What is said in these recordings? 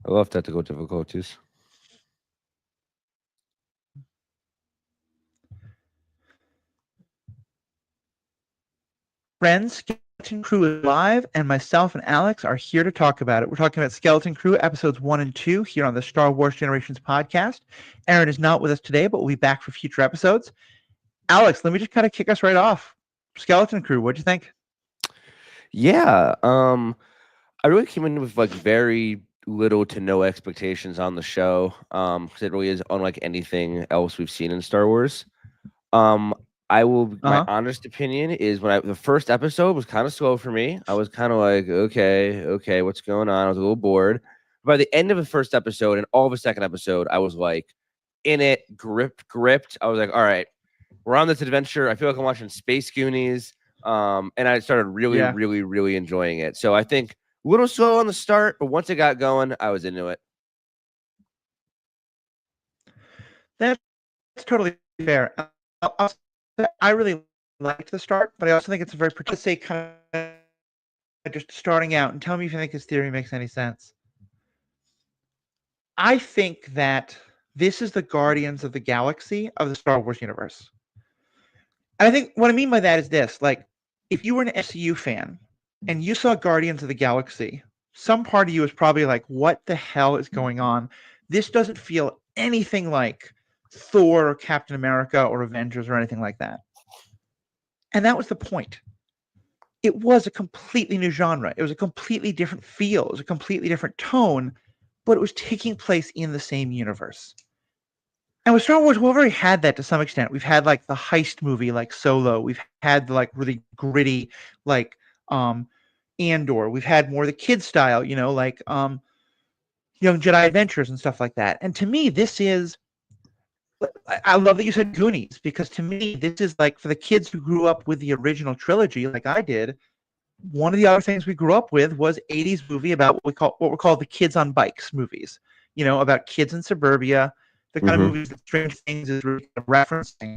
I love technical difficulties. Friends, Skeleton Crew is live, and myself and Alex are here to talk about it. We're talking about Skeleton Crew episodes 1 and 2 here on the Star Wars Generations podcast. Aaron is not with us today, but we'll be back for future episodes. Alex, let me just kind of kick us right off. Skeleton Crew, what'd you think? Yeah, I really came in with like very little to no expectations on the show, because it really is unlike anything else we've seen in Star Wars. Um, my Uh-huh. honest opinion is the first episode was kind of slow for me. I was kind of like, okay, what's going on? I was a little bored. By the end of the first episode and all of the second episode, I was like in it, gripped. I was like, all right, we're on this adventure. I feel like I'm watching Space Goonies. And I started really, Yeah. really, really enjoying it. So I think a little slow on the start, but once it got going, I was into it. That's totally fair. I'll say I really liked the start, but I also think it's a very particular say kind of just starting out and tell me if you think his theory makes any sense. I think that this is the Guardians of the Galaxy of the Star Wars universe. And I think what I mean by that is this, like, if you were an SCU fan and you saw Guardians of the Galaxy, some part of you is probably like, what the hell is going on? This doesn't feel anything like Thor or Captain America or Avengers or anything like that. And that was the point. It was a completely new genre. It was a completely different feel. It was a completely different tone, but it was taking place in the same universe. And with Star Wars, we've already had that to some extent. We've had like the heist movie, like Solo. We've had the like really gritty, like Andor. We've had more the kid style, like Young Jedi Adventures and stuff like that. And to me, this is. I love that you said Goonies because to me, this is like for the kids who grew up with the original trilogy, like I did. One of the other things we grew up with was 80s movie about what we call the kids on bikes movies, about kids in suburbia, the kind of Hmm. movies that Strange Things is really referencing.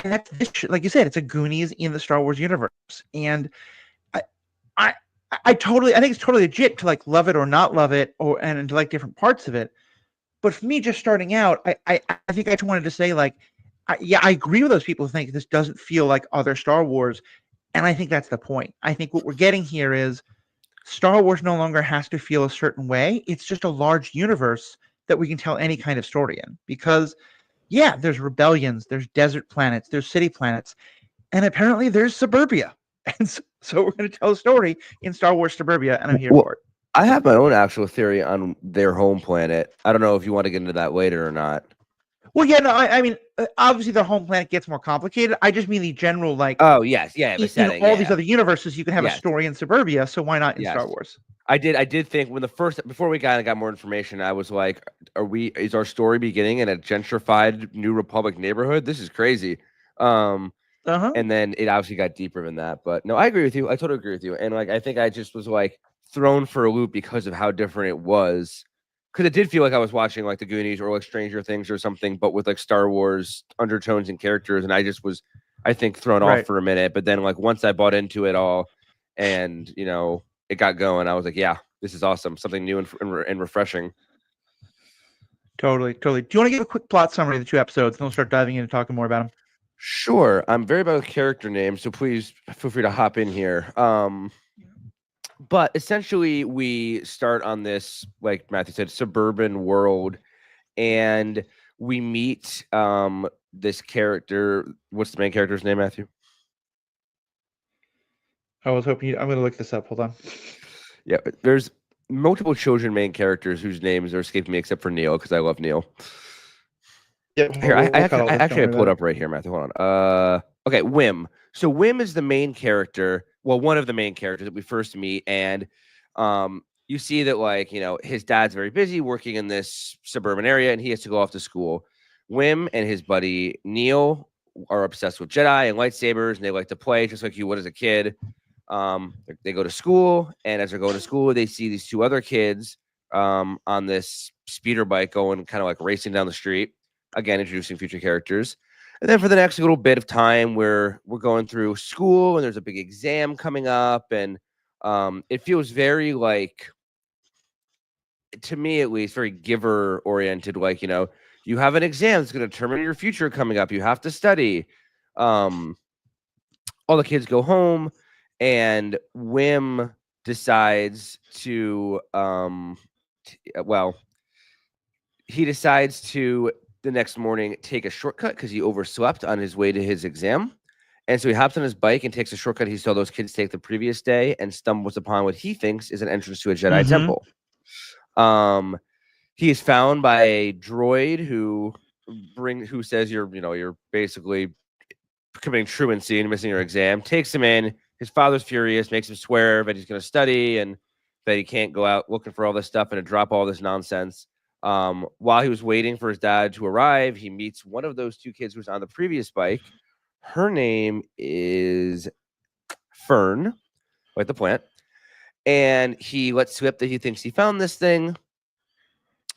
And that's this, like you said, it's a Goonies in the Star Wars universe. And I, I, I think it's totally legit to like love it or not love it, and to like different parts of it. But for me, just starting out, I think I just wanted to say like, yeah, I agree with those people who think this doesn't feel like other Star Wars. And I think that's the point. I think what we're getting here is Star Wars no longer has to feel a certain way. It's just a large universe that we can tell any kind of story in. Because, yeah, there's rebellions, there's desert planets, there's city planets, and apparently there's suburbia. And so we're going to tell a story in Star Wars suburbia, and I'm here Well, for it. I have my own actual theory on their home planet. I don't know if you want to get into that later or not. Well, yeah, no, I mean, obviously the home planet gets more complicated. I just mean the general, like, Oh yes, yeah, the in setting, all these yeah, other universes, you can have a yes, story in suburbia, so why not in yes. Star Wars? I did think when the first before we got more information, I was like, is our story beginning in a gentrified New Republic neighborhood? This is crazy. Um, Uh huh. and then it obviously got deeper than that. But no, I agree with you. I totally agree with you. And like I think I just was like thrown for a loop because of how different it was. Because it did feel like I was watching like the Goonies or like Stranger Things or something, but with like Star Wars undertones and characters. And I just was, I think, thrown off Right. for a minute. But then like once I bought into it all, and it got going, I was like, yeah, this is awesome, something new and refreshing. Totally, totally. Do you want to give a quick plot summary of the two episodes, and we'll start diving into talking more about them? Sure, I'm very bad with character names, so please feel free to hop in here. But essentially, we start on this, like Matthew said, suburban world, and we meet this character. What's the main character's name, Matthew? I was hoping I'm going to look this up. Hold on. Yeah, there's multiple children main characters whose names are escaping me, except for Neil, because I love Neil. Yep, Here, we'll cut all I this. Don't actually I worry pulled about up right here, Matthew. Hold on. Okay, Wim. So Wim is the main character. Well, one of the main characters that we first meet, and you see that like his dad's very busy working in this suburban area, and he has to go off to school. Wim and his buddy Neil are obsessed with Jedi and lightsabers, and they like to play just like you would as a kid. They go to school, and as they're going to school, they see these two other kids on this speeder bike going kind of like racing down the street. Again, introducing future characters. And then for the next little bit of time, we're going through school, and there's a big exam coming up, and it feels very like to me at least, very giver oriented. Like, you have an exam that's going to determine your future coming up. You have to study. Um, all the kids go home, and Wim decides to, well, he decides to the next morning take a shortcut because he overslept on his way to his exam. And so he hops on his bike and takes a shortcut he saw those kids take the previous day and stumbles upon what he thinks is an entrance to a Jedi temple. He is found by a droid who says you're basically committing truancy and missing your exam. Takes him in. His father's furious, makes him swear that he's going to study and that he can't go out looking for all this stuff and to drop all this nonsense. While he was waiting for his dad to arrive, he meets one of those two kids who was on the previous bike. Her name is Fern, like the plant. And he lets slip that he thinks he found this thing.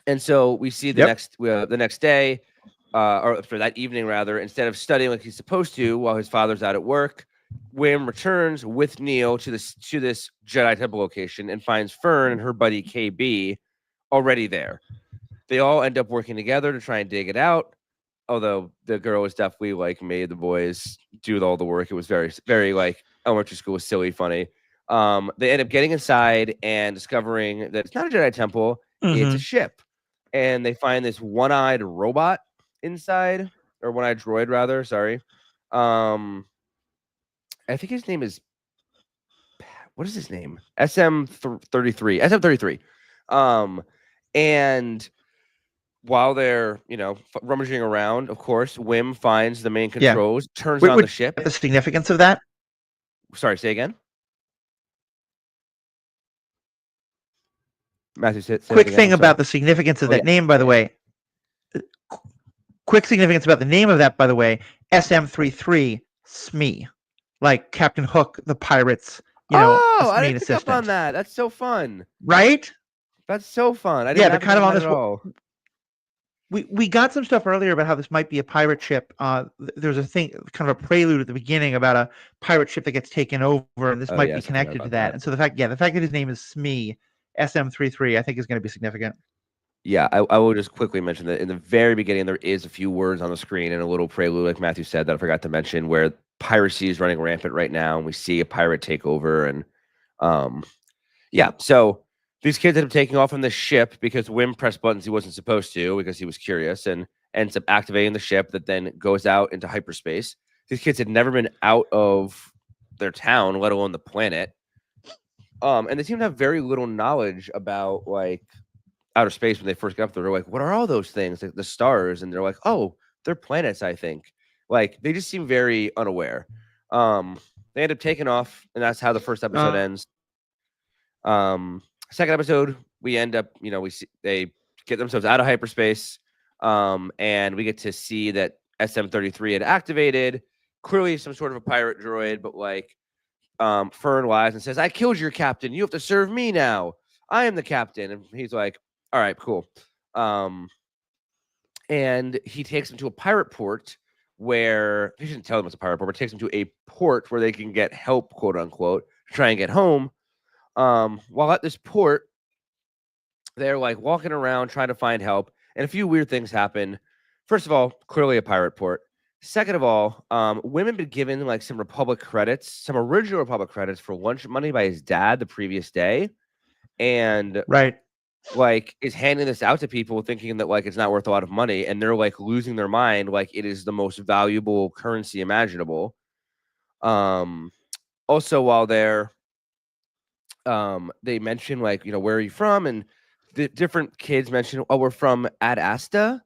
And so we see the next day, or for that evening rather, instead of studying like he's supposed to while his father's out at work, Wim returns with Neo to this Jedi temple location and finds Fern and her buddy KB already there. They all end up working together to try and dig it out. Although the girl was definitely like made the boys do all the work. It was very, very like elementary school, silly, funny. They end up getting inside and discovering that it's not a Jedi temple, it's a ship. And they find this one-eyed robot inside, or one-eyed droid rather, sorry. I think his name is, what is his name? SM33. SM33. And while they're, rummaging around, of course, Wim finds the main controls, turns on the ship. The significance of that? Sorry, say again? Matthew, say quick thing about the significance of that name, by the way. Quick significance about the name of that, by the way. SM33, Smee. Like Captain Hook, the pirates, I didn't pick up on that. That's so fun. Right? That's so fun. I didn't they're kind of on this. At all. We got some stuff earlier about how this might be a pirate ship. There's a thing, kind of a prelude at the beginning about a pirate ship that gets taken over, and this might be connected to that. And so the fact that his name is Smee, SM33, I think is going to be significant. Yeah, I will just quickly mention that in the very beginning, there is a few words on the screen and a little prelude, like Matthew said, that I forgot to mention, where piracy is running rampant right now, and we see a pirate take over. And so these kids end up taking off from the ship because Wim pressed buttons he wasn't supposed to because he was curious, and ends up activating the ship that then goes out into hyperspace. These kids had never been out of their town, let alone the planet. And they seem to have very little knowledge about like outer space when they first got up there. They're like, what are all those things? Like the stars. And they're like, oh, they're planets, I think. Like they just seem very unaware. They end up taking off, and that's how the first episode ends. Second episode, we end up, we see they get themselves out of hyperspace. And we get to see that SM33 had activated, clearly some sort of a pirate droid, but like Fern lies and says, I killed your captain. You have to serve me now. I am the captain. And he's like, all right, cool. And he takes him to a pirate port where he shouldn't tell them it's a pirate port, but takes him to a port where they can get help, quote unquote, to try and get home. While at this port, they're like walking around trying to find help, and a few weird things happen. First of all, clearly a pirate port. Second of all, women been given like some Republic credits, some original Republic credits for lunch money by his dad the previous day, and like is handing this out to people thinking that like it's not worth a lot of money, and they're like losing their mind like it is the most valuable currency imaginable. Also, while they're they mention like, where are you from? And the different kids mention, oh, we're from Ad Asta,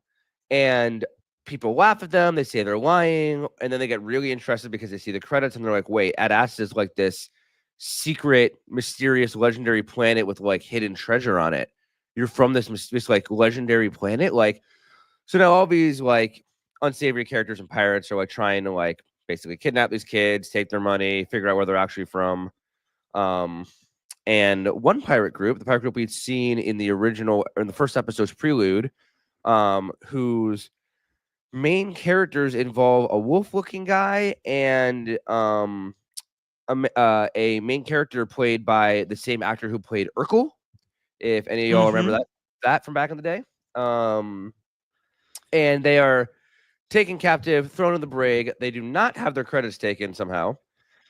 and people laugh at them. They say they're lying, and then they get really interested because they see the credits, and they're like, wait, Ad Asta is like this secret, mysterious, legendary planet with like hidden treasure on it. You're from this like legendary planet, like. So now all these like unsavory characters and pirates are like trying to like basically kidnap these kids, take their money, figure out where they're actually from. And one pirate group, the pirate group we'd seen in the first episode's prelude, whose main characters involve a wolf-looking guy and a main character played by the same actor who played Urkel. If any of y'all remember that. that from back in the day. Um, and they are taken captive, thrown in the brig. They do not have their credits taken somehow.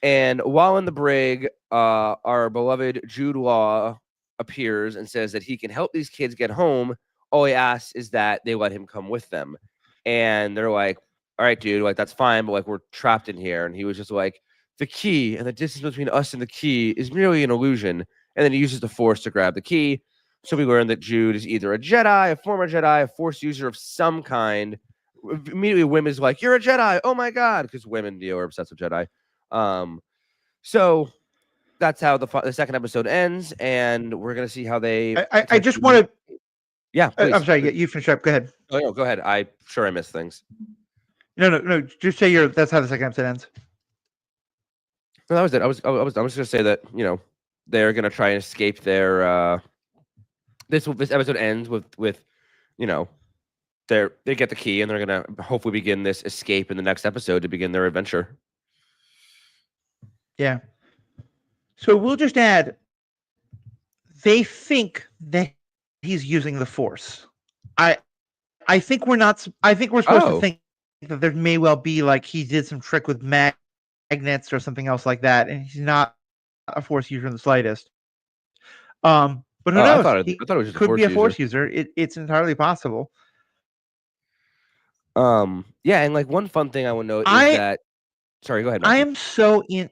And while in the brig, our beloved Jude Law appears and says that he can help these kids get home. All he asks is that they let him come with them. And they're like, all right, dude, like that's fine, but like we're trapped in here. And he was just like, the key and the distance between us and the key is merely an illusion. And then he uses the force to grab the key. So we learn that Jude is either a Jedi, a former Jedi, a force user of some kind. Immediately, women's like, you're a Jedi. Oh my God. Because women, are obsessed with Jedi. So that's how the second episode ends, and we're gonna see how they. I just want to. Yeah, please. I'm sorry. Please. You finish up. Go ahead. Oh no, go ahead. I'm sure I missed things. No. Just say that's how the second episode ends. No, that was it. I was gonna say that they're gonna try and escape their. This episode ends with they get the key and they're gonna hopefully begin this escape in the next episode to begin their adventure. Yeah. So we'll just add. They think that he's using the force. I think we're not. I think we're supposed to think that there may well be like he did some trick with magnets or something else like that, and he's not a force user in the slightest. But who knows? I thought it was just could be a force user. It's entirely possible. Yeah, and like one fun thing I would note is that. Sorry, go ahead, Matthew.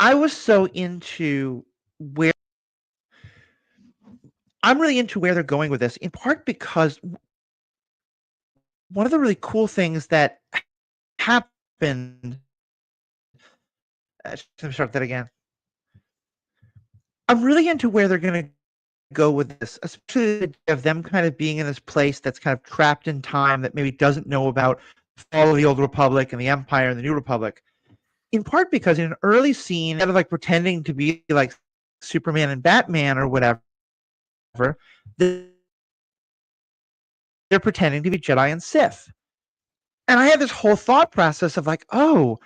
I was so into where I'm really into where they're going with this, in part because one of the really cool things that happened. Let me start that again. I'm really into where they're going to go with this, especially of them kind of being in this place that's kind of trapped in time that maybe doesn't know about the fall of the Old Republic and the Empire and the New Republic. In part because in an early scene, instead of like pretending to be like Superman and Batman or whatever, they're pretending to be Jedi and Sith. And I had this whole thought process of like, oh,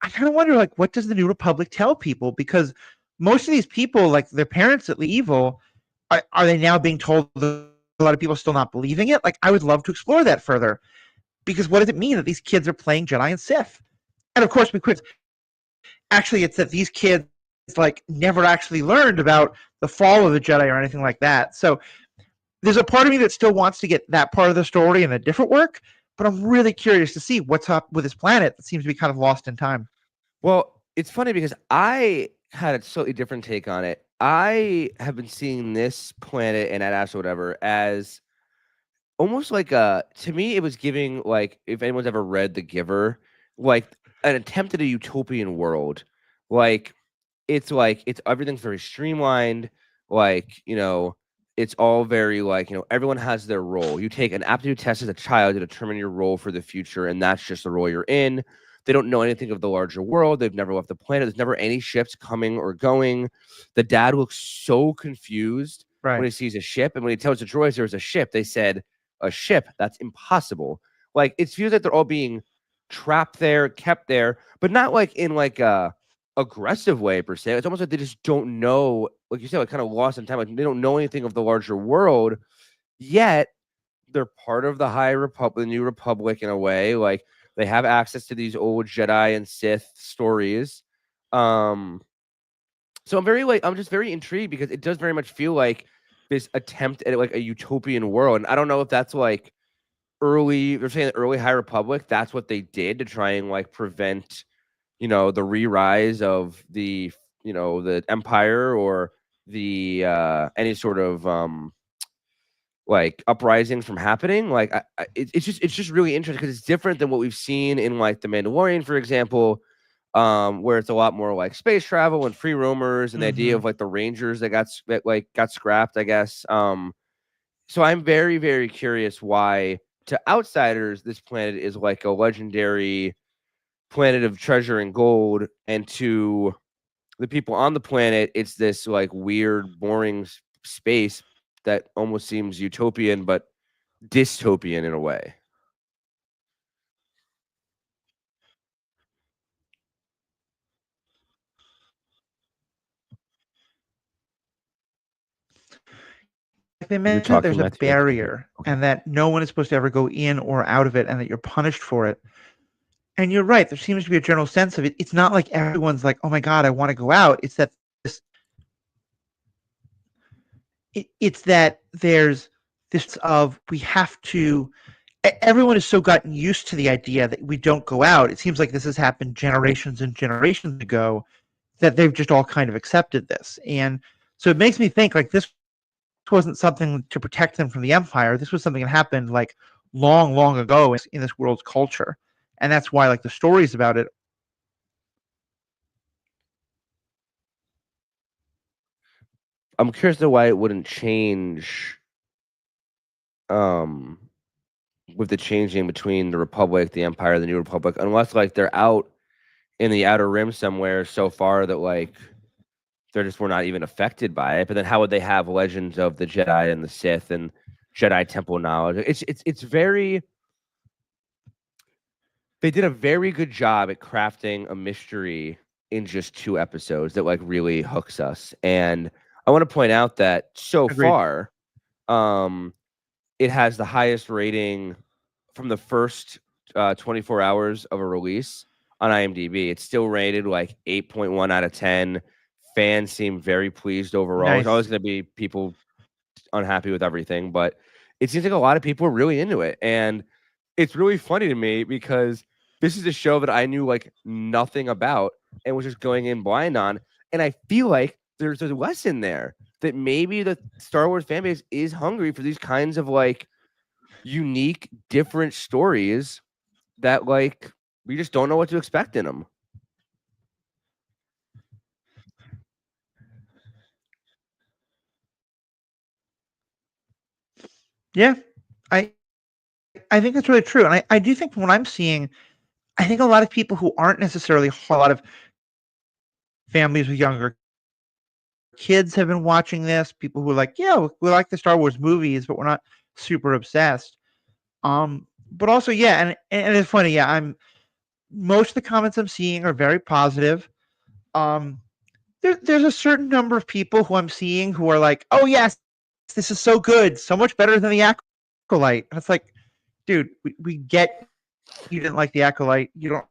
I kind of wonder like what does the New Republic tell people? Because most of these people, like their parents that leave evil, are they now being told that a lot of people still not believing it? Like I would love to explore that further. Because what does it mean that these kids are playing Jedi and Sith? And of course we could actually it's that these kids like never actually learned about the fall of the Jedi or anything like that. So there's a part of me that still wants to get that part of the story in a different work, but I'm really curious to see what's up with this planet that seems to be kind of lost in time. Well, it's funny because I had a slightly different take on it. I have been seeing this planet and Ad Astra, whatever, as almost like to me, it was giving like if anyone's ever read The Giver, like an attempt at a utopian world. Like it's everything's very streamlined, like it's all very like everyone has their role. You take an aptitude test as a child to determine your role for the future, and that's just the role you're in. They don't know anything of the larger world. They've never left the planet. There's never any ships coming or going. The dad looks so confused when he sees a ship, and when he tells the droids there's a ship, they said a ship. That's impossible. Like it feels like they're all being trapped there, kept there, but not like in like a aggressive way per se. It's almost like they just don't know, like you said, like kind of lost in time. Like they don't know anything of the larger world, yet they're part of the High Republic, the New Republic in a way. Like they have access to these old Jedi and Sith stories. So I'm just very intrigued because it does very much feel like this attempt at like a utopian world. And I don't know if that's like they're saying the early High Republic, that's what they did to try and like prevent the re-rise of the empire or the any sort of like uprisings from happening. Like it's just really interesting because it's different than what we've seen in like the Mandalorian, for example, where it's a lot more like space travel and free roamers and the idea of like the Rangers that got scrapped, I guess. So I'm very, very curious why to outsiders this planet is like a legendary planet of treasure and gold, and to the people on the planet it's this like weird boring space that almost seems utopian but dystopian in a way. they You're mentioned that talking there's a Matthew. I can't hear. barrier Okay. and that no one is supposed to ever go in or out of it and that you're punished for it. And you're right. There seems to be a general sense of it. It's not like everyone's like, oh my God, I want to go out. It's that it's that there's this of we have to everyone has so gotten used to the idea that we don't go out. It seems like this has happened generations and generations ago that they've just all kind of accepted this. And so it makes me think like this wasn't something to protect them from the empire. This was something that happened like long, long ago in this world's culture. And that's why like the stories about it. I'm curious to why it wouldn't change um with the changing between the Republic, the Empire, the New Republic, unless like they're out in the Outer Rim somewhere so far that like they're just were not even affected by it. But then how would they have legends of the Jedi and the Sith and Jedi Temple knowledge? It's very they did a very good job at crafting a mystery in just 2 episodes that like really hooks us. And I want to point out that so Agreed. far, it has the highest rating from the first 24 hours of a release on IMDb. It's still rated like 8.1 out of 10. Fans seem very pleased overall. There's Nice. always going to be people unhappy with everything, but it seems like a lot of people are really into it. And it's really funny to me because this is a show that I knew like nothing about and was just going in blind on. And I feel like there's a lesson there that maybe the Star Wars fan base is hungry for these kinds of like unique, different stories that like we just don't know what to expect in them. Yeah. I I think that's really true. And I do think from what I'm seeing, I think a lot of people who aren't necessarily a lot of families with younger kids have been watching this. People who are like, yeah, we like the Star Wars movies, but we're not super obsessed. But also, yeah, and it's funny. Yeah, I'm most of the comments I'm seeing are very positive. Um, there's a certain number of people who I'm seeing who are like, oh yes, this is so good, so much better than the Acolyte. And it's like, dude, we get you didn't like the Acolyte. You don't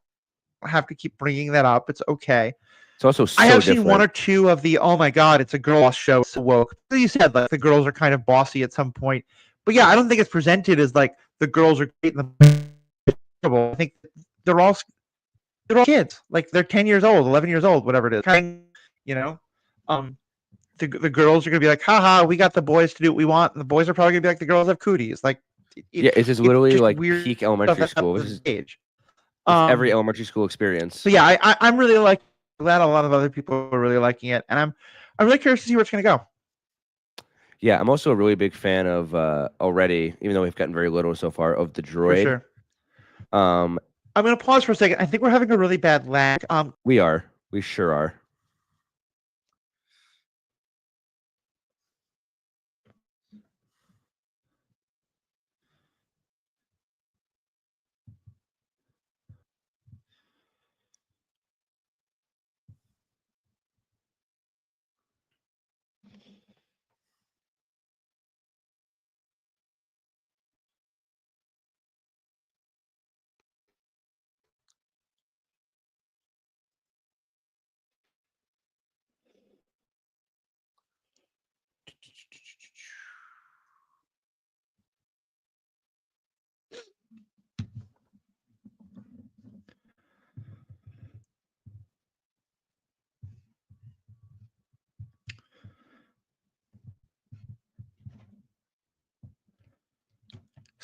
have to keep bringing that up. It's okay. It's also I so have seen one different. or two of the oh my god, it's a girl boss show. So woke. As you said, like the girls are kind of bossy at some point. But yeah, I don't think it's presented as like the girls are great and the I think they're all they're all kids. Like they're 10 years old, 11 years old, whatever it is. Kind of, you know, um, the girls are gonna be like, haha, we got the boys to do what we want, and the boys are probably gonna be like, the girls have cooties. Like Yeah, this is it's literally just like weird peak stuff elementary that's up school. This the is stage. it's every Um, elementary school experience. but yeah, I'm really like glad a lot of other people are really liking it, and I'm really curious to see where it's gonna go. Yeah, I'm also a really big fan of already, even though we've gotten very little so far, of the For droid. sure. Um, I'm gonna pause for a second. I think we're having a really bad lag. we are. We sure are.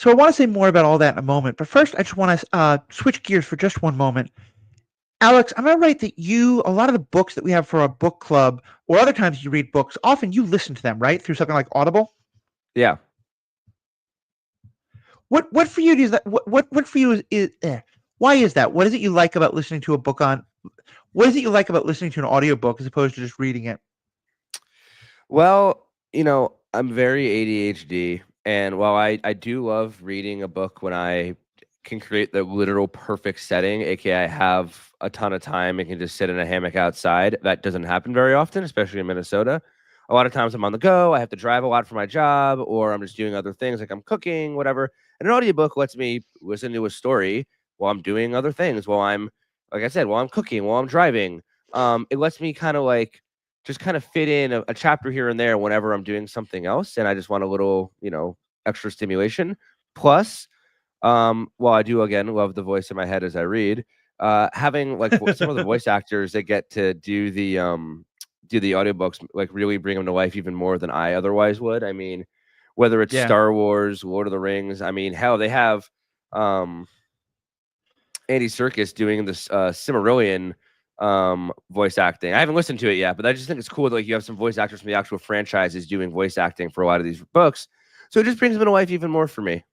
so I want to say more about all that in a moment, but first I just want to switch gears for just one moment. Alex, am I right that you a lot of the books that we have for our book club, or other times you read books, often you listen to them, right, through something like Audible? Yeah. What for you is that? What for you why is that? What is it you like about listening to a book on? What is it you like about listening to an audiobook as opposed to just reading it? Well, I'm very ADHD, and while I do love reading a book when I can create the literal perfect setting, aka I have a ton of time and can just sit in a hammock outside, that doesn't happen very often, especially in Minnesota. a lot of times I'm on the go. I have to drive a lot for my job, or I'm just doing other things like I'm cooking, whatever. And an audiobook lets me listen to a story while I'm doing other things, while I'm, like I said, while I'm cooking, while I'm driving. It lets me kind of like just kind of fit in a chapter here and there whenever I'm doing something else, and I just want a little, extra stimulation. Plus, while I do again love the voice in my head as I read, having like some of the voice actors that get to do the audiobooks like really bring them to life even more than I otherwise would. I mean, whether it's Yeah. Star Wars, Lord of the Rings, I mean, hell, they have um Andy Serkis doing this Cimmerillion voice acting. I haven't listened to it yet, but I just think it's cool that like you have some voice actors from the actual franchises doing voice acting for a lot of these books. So it just brings them to life even more for me.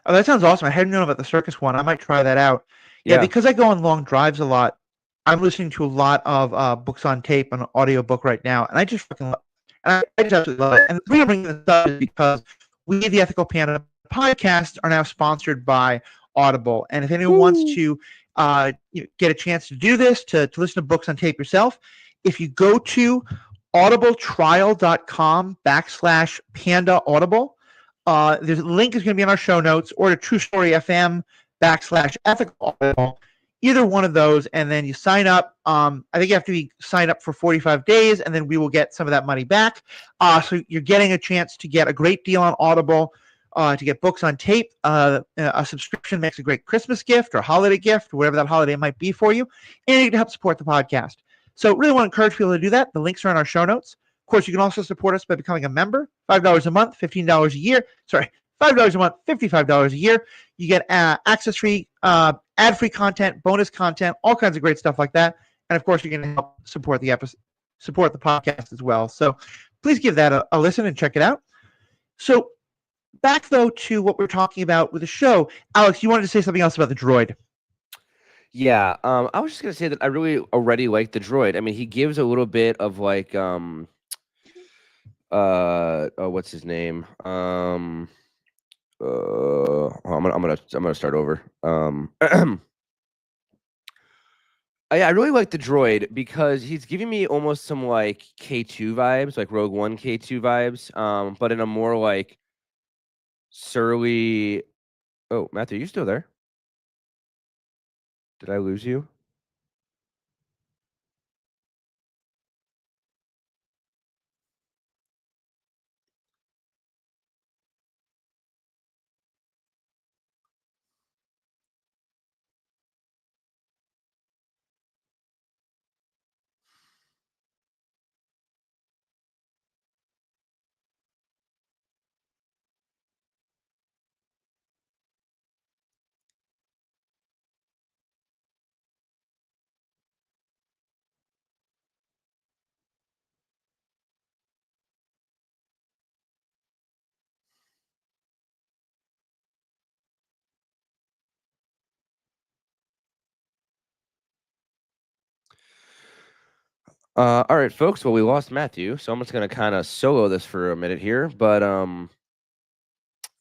Oh, that sounds awesome. I hadn't known about the circus one. I might try that out. Yeah, Yeah. because I go on long drives a lot, I'm listening to a lot of books on tape and audiobook right now, and I just fucking love it. And I just absolutely love it. And the reason I'm bringing this up is because we, the Ethical Panda podcast, are now sponsored by Audible. And if anyone wants Woo. to get a chance to do this, to listen to books on tape yourself, if you go to audibletrial.com/panda audible, there's a link is going to be in our show notes, or to True Story FM /ethical audible. Either one of those, and then you sign up. I think you have to be signed up for 45 days, and then we will get some of that money back. So you're getting a chance to get a great deal on Audible, to get books on tape. A subscription makes a great Christmas gift or holiday gift, or whatever that holiday might be for you, and you can help support the podcast. So really want to encourage people to do that. The links are in our show notes. Of course, you can also support us by becoming a member. $5 a month, $15 a year. Sorry, $5 a month, $55 a year. You get access-free, ad-free content, bonus content, all kinds of great stuff like that. And of course, you can help support the episode, support the podcast as well. So please give that a listen and check it out. So back though to what we're talking about with the show, Alex, you wanted to say something else about the droid. Yeah, I was just gonna say that I really already like the droid. I mean, he gives a little bit of like, oh, what's his name? I'm gonna start over. Yeah, I really like the droid because he's giving me almost some like K2 vibes, like Rogue One K2 vibes, but in a more like surly. Oh, Matthew, you still there? Did I lose you? All right, folks. Well, we lost Matthew, so I'm just gonna kind of solo this for a minute here. But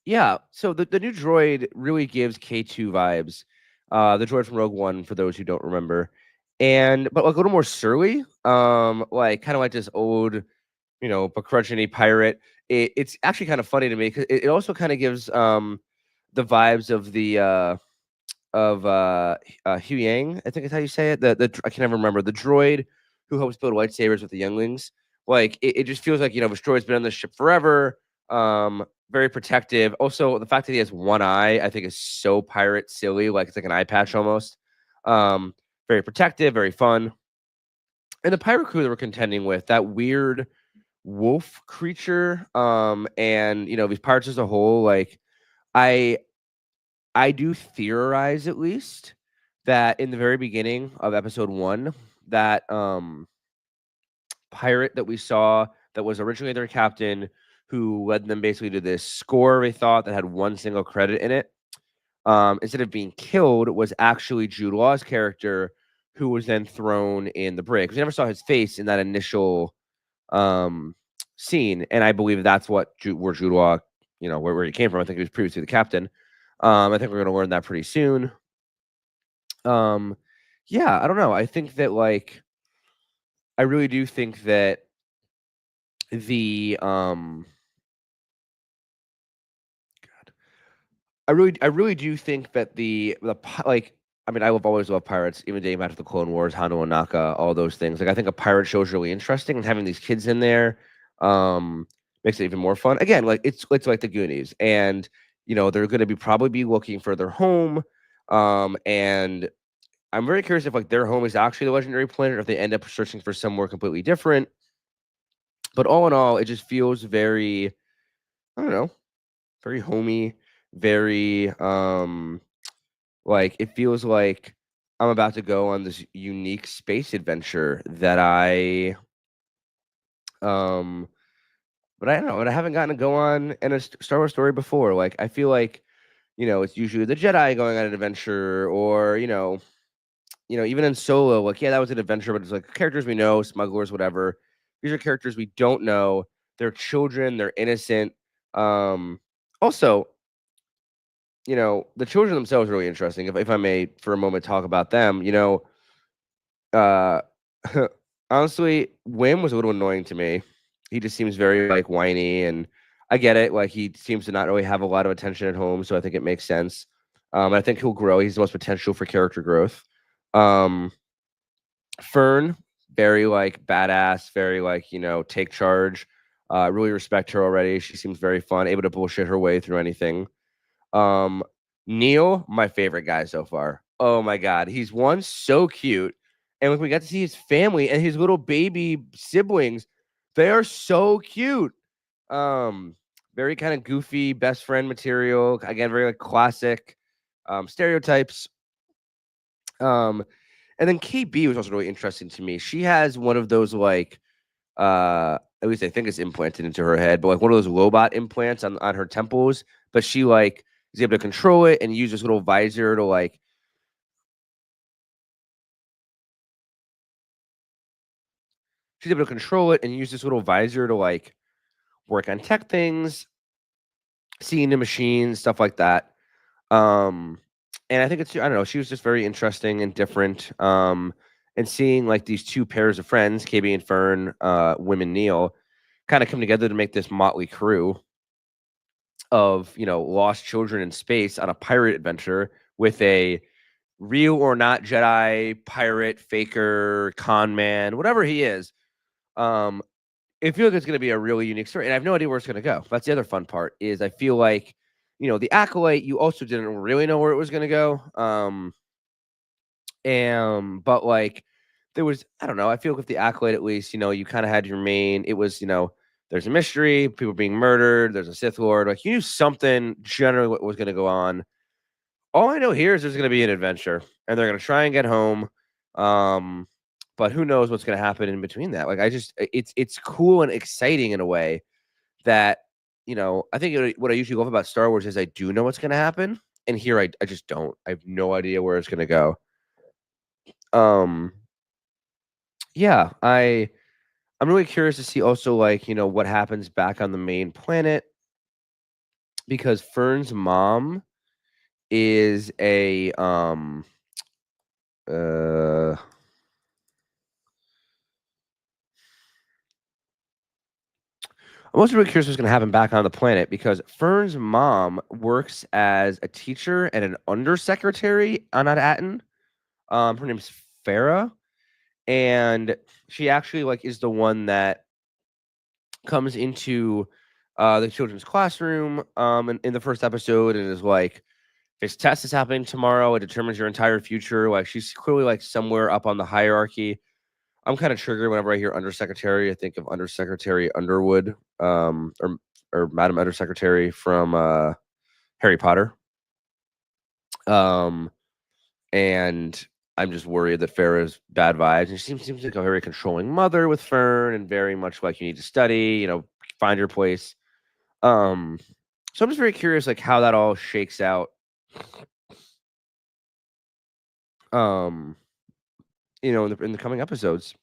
yeah. So the new droid really gives K2 vibes. The droid from Rogue One, for those who don't remember, and but like a little more surly. Like kind of like this old, begrudging pirate. It's actually kind of funny to me because it also kind of gives the vibes of the Hu Yang, I think is how you say it. I can never remember the droid who helps build lightsabers with the younglings. Like it just feels like this droid's been on this ship forever. Very protective. Also, the fact that he has one eye, I think, is so pirate silly. Like it's like an eye patch almost. Um, Very protective, very fun. And the pirate crew that we're contending with, that weird wolf creature, and these pirates as a whole, like I I do theorize at least that in the very beginning of episode 1, that, pirate that we saw that was originally their captain, who led them basically to this score they thought that had one single credit in it, instead of being killed, was actually Jude Law's character, who was then thrown in the brig. 'Cause we never saw his face in that initial, um, scene, and I believe that's where Jude Law, where he came from. I think he was previously the captain. I think we're gonna learn that pretty soon. Um, yeah, I don't know. I think that like I really do think that the God, I really do think that like I mean, I've always loved pirates, even dating back to the Clone Wars, Hondo and Naka, all those things. Like I think a pirate show is really interesting, and having these kids in there makes it even more fun. Again, like it's like the Goonies, and they're going to be probably be looking for their home, and I'm very curious if like their home is actually the legendary planet, or if they end up searching for somewhere completely different. But all in all, it just feels very, I don't know, very homey, very like it feels like I'm about to go on this unique space adventure that um but I don't know, and I haven't gotten to go on in a Star Wars story before. Like I feel like, it's usually the Jedi going on an adventure, or even in Solo, like yeah, that was an adventure, but it's like characters we know, smugglers, whatever. These are characters we don't know. They're children, they're innocent. Also, the children themselves are really interesting. If I may, for a moment, talk about them. Uh, honestly, Wim was a little annoying to me. He just seems very like whiny, and I get it. Like he seems to not really have a lot of attention at home, so I think it makes sense. I think he'll grow. He's the most potential for character growth. Um, Fern, very like badass, very like take charge. Really respect her already. She seems very fun, able to bullshit her way through anything. Um, Neil, my favorite guy so far. Oh my god, he's one so cute, and when we got to see his family and his little baby siblings, they are so cute. Um, Very kind of goofy best friend material. Again, very like classic stereotypes. Um, and then KB was also really interesting to me. She has one of those like at least I think it's implanted into her head, but like one of those robot implants on her temples. But she like is able to control it and use this little visor to like she's able to control it and use this little visor to like work on tech things, seeing the machines, stuff like that. Um and I think it's I don't know, she was just very interesting and different. And seeing like these two pairs of friends, KB and Fern, Wim and Neil, kind of come together to make this motley crew of lost children in space on a pirate adventure with a real or not Jedi pirate faker con man, whatever he is. um I feel like it's going to be a really unique story, and I have no idea where it's going to go. That's the other fun part. Is I feel like the Acolyte, you also didn't really know where it was going to go. And but like there was, I don't know, I feel like with the Acolyte, at least you kind of had your main. It was there's a mystery, people being murdered, there's a Sith Lord, like you knew something generally what was going to go on. All I know here is there's going to be an adventure, and they're going to try and get home. Um, but who knows what's going to happen in between that? Like, it's cool and exciting in a way that I think what I usually love about Star Wars is I do know what's going to happen, and here I just don't. I have no idea where it's going to go. Um, yeah, I'm really curious to see also like what happens back on the main planet, because Fern's mom is a uh I'm also really curious what's going to happen back on the planet, because Fern's mom works as a teacher and an undersecretary on Atten. Her name's Farah, and she actually like is the one that comes into the children's classroom in the first episode, and is like, this test is happening tomorrow. It determines your entire future. Like she's clearly like somewhere up on the hierarchy. I'm kind of triggered whenever I hear undersecretary. I think of Undersecretary Underwood, or Madam Undersecretary from Harry Potter. Um, and I'm just worried that Farrah's bad vibes. And she seems like a very controlling mother with Fern, and very much like you need to study, find your place. Um, so I'm just very curious, like how that all shakes out. Um, in the coming episodes,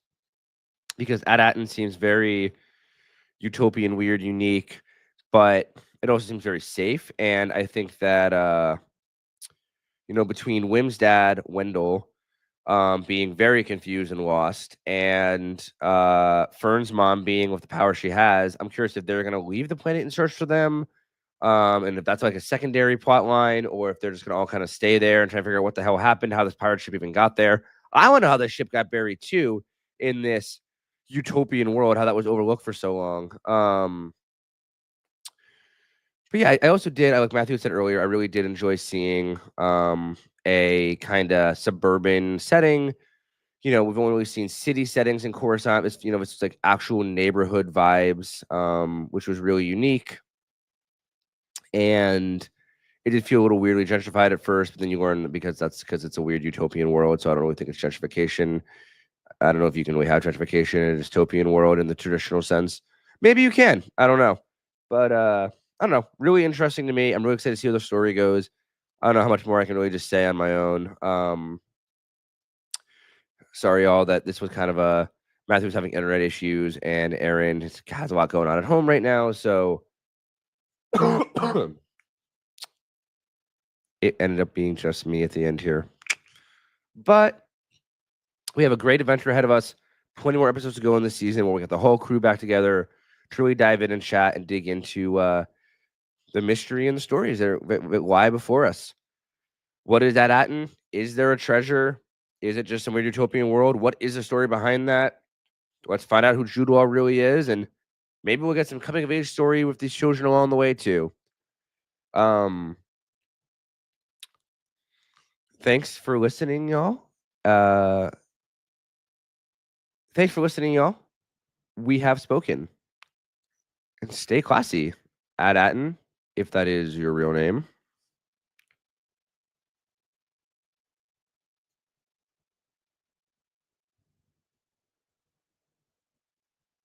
because Atten seems very utopian, weird, unique, but it also seems very safe. And I think that between Wim's dad, Wendell, being very confused and lost, and Fern's mom being with the power she has. I'm curious if they're going to leave the planet and search for them, and if that's like a secondary plot line, or if they're just going to all kind of stay there and try to figure out what the hell happened, how this pirate ship even got there. I want to know how this ship got buried too in this utopian world, how that was overlooked for so long. But yeah, I also did. Like Matthew said earlier, I really did enjoy seeing a kind of suburban setting. We've only really seen city settings in Coruscant. It's like actual neighborhood vibes, which was really unique. And it did feel a little weirdly gentrified at first, but then you learn because it's a weird utopian world. So I don't really think it's gentrification. I don't know if you can really have gentrification in a dystopian world in the traditional sense. Maybe you can. I don't know. But I don't know. Really interesting to me. I'm really excited to see how the story goes. I don't know how much more I can really just say on my own. Sorry, all that this was kind of a Matthew was having internet issues, and Aaron has a lot going on at home right now. So it ended up being just me at the end here. But we have a great adventure ahead of us. 20 more episodes to go in this season where we get the whole crew back together, truly dive in and chat and dig into the mystery and the stories that lie before us. What is that Atten? Is there a treasure? Is it just some weird utopian world? What is the story behind that? Let's find out who Jude Law really is, and maybe we'll get some coming of age story with these children along the way too. Thanks for listening, y'all. Thanks for listening, y'all. We have spoken. And stay classy, Atten, if that is your real name.